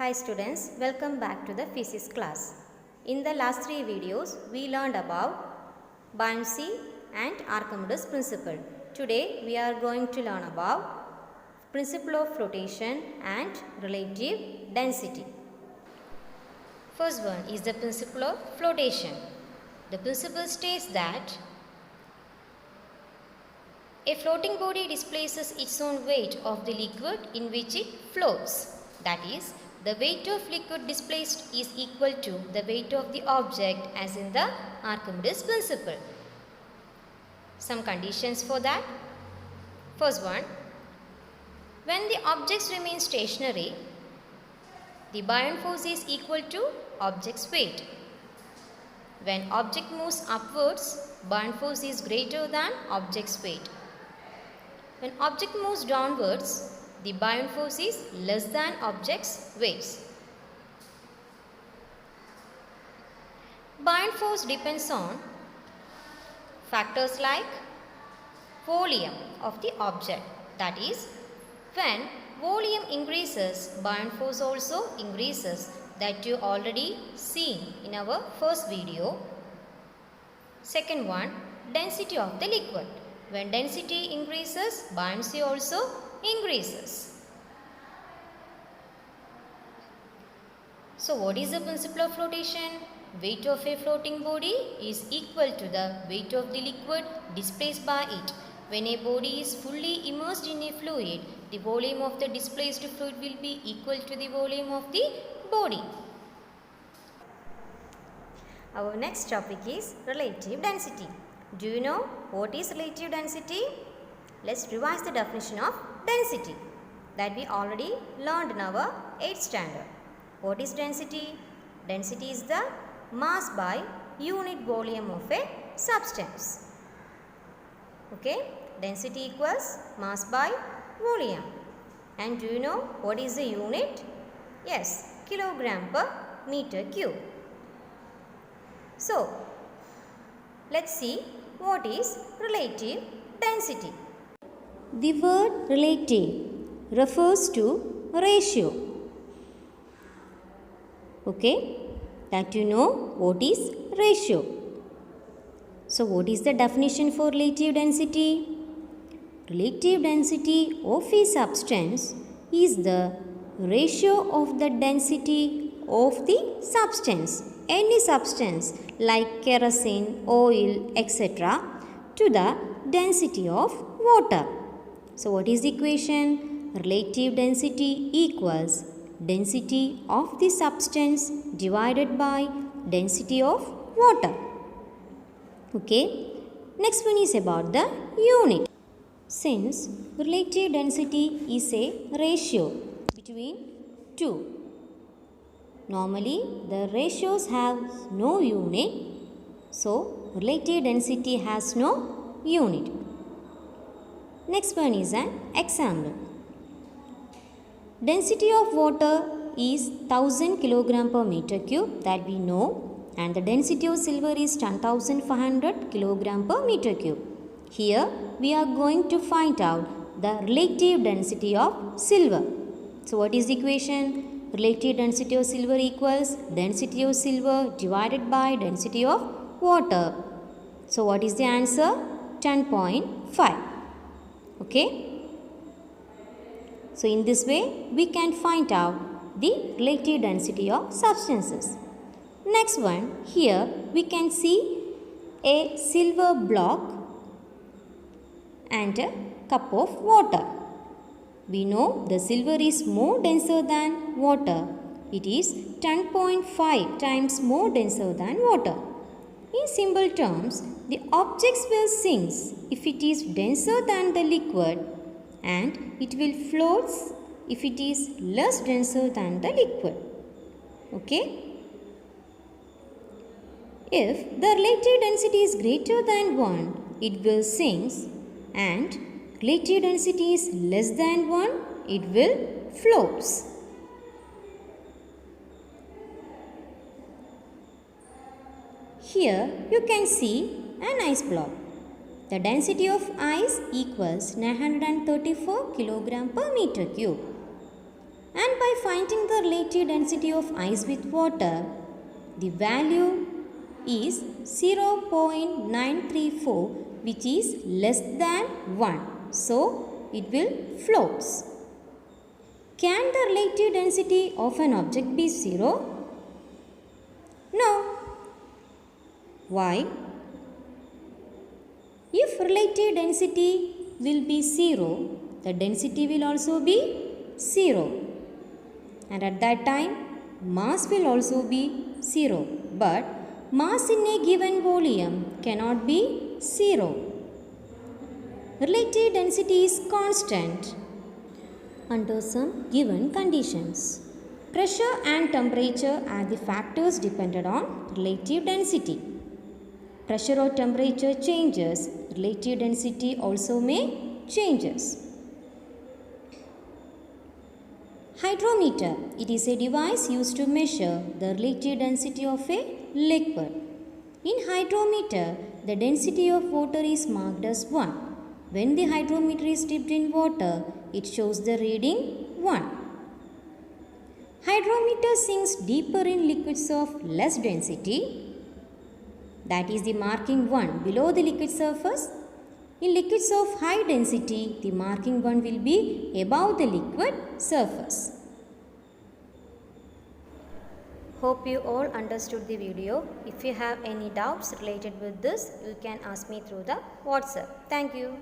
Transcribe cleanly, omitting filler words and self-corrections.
Hi students, welcome back to the physics class. In the last three videos, we learned about buoyancy and Archimedes principle. Today, we are going to learn about principle of flotation and relative density. First one is the principle of flotation. The principle states that a floating body displaces its own weight of the liquid in which it floats. That is, the weight of liquid displaced is equal to the weight of the object as in the Archimedes principle. Some conditions for that. First one, when the objects remain stationary, the buoyant force is equal to object's weight. When object moves upwards, buoyant force is greater than object's weight. When object moves downwards, the buoyant force is less than object's weight. Buoyant force depends on factors like volume of the object. That is, when volume increases, buoyant force also increases. That you already seen in our first video. Second one, density of the liquid. When density increases, buoyancy also increases. So what is the principle of flotation? Weight of a floating body is equal to the weight of the liquid displaced by it. When a body is fully immersed in a fluid, the volume of the displaced fluid will be equal to the volume of the body. Our next topic is relative density. Do you know what is relative density? Let's revise the definition of density that we already learned in our 8th standard. What is density? Density is the mass by unit volume of a substance. Okay? Density equals mass by volume. And do you know what is the unit? Yes, kilogram per meter cube. So, let's see what is relative density. The word relative refers to ratio. Okay, that you know what is ratio. So, what is the definition for relative density? Relative density of a substance is the ratio of the density of the substance, any substance like kerosene, oil, etc., to the density of water. So, what is the equation? Relative density equals density of the substance divided by density of water. Okay. Next one is about the unit. Since relative density is a ratio between two, normally the ratios have no unit, so relative density has no unit. Next one is an example. Density of water is 1000 kg per meter cube, that we know, and the density of silver is 10,500 kg per meter cube. Here we are going to find out the relative density of silver. So what is the equation? Relative density of silver equals density of silver divided by density of water. So what is the answer? 10.5. Okay. So in this way we can find out the relative density of substances. Next one, here we can see a silver block and a cup of water. We know the silver is more denser than water. It is 10.5 times more denser than water. In simple terms, the objects will sink if it is denser than the liquid, and it will float if it is less denser than the liquid. Okay? If the relative density is greater than 1, it will sink, and relative density is less than 1, it will float. Here you can see an ice block. The density of ice equals 934 kg per meter cube. And by finding the relative density of ice with water, the value is 0.934, which is less than 1. So, it will floats. Can the relative density of an object be 0? No. Why? If relative density will be 0, the density will also be 0. And at that time, mass will also be 0. But mass in a given volume cannot be 0. Relative density is constant under some given conditions. Pressure and temperature are the factors dependent on relative density. Pressure or temperature changes, relative density also may changes. Hydrometer. It is a device used to measure the relative density of a liquid. In hydrometer, the density of water is marked as 1. When the hydrometer is dipped in water, it shows the reading 1. Hydrometer sinks deeper in liquids of less density. That is the marking 1 below the liquid surface. In liquids of high density, the marking 1 will be above the liquid surface. Hope you all understood the video. If you have any doubts related with this, you can ask me through the WhatsApp. Thank you.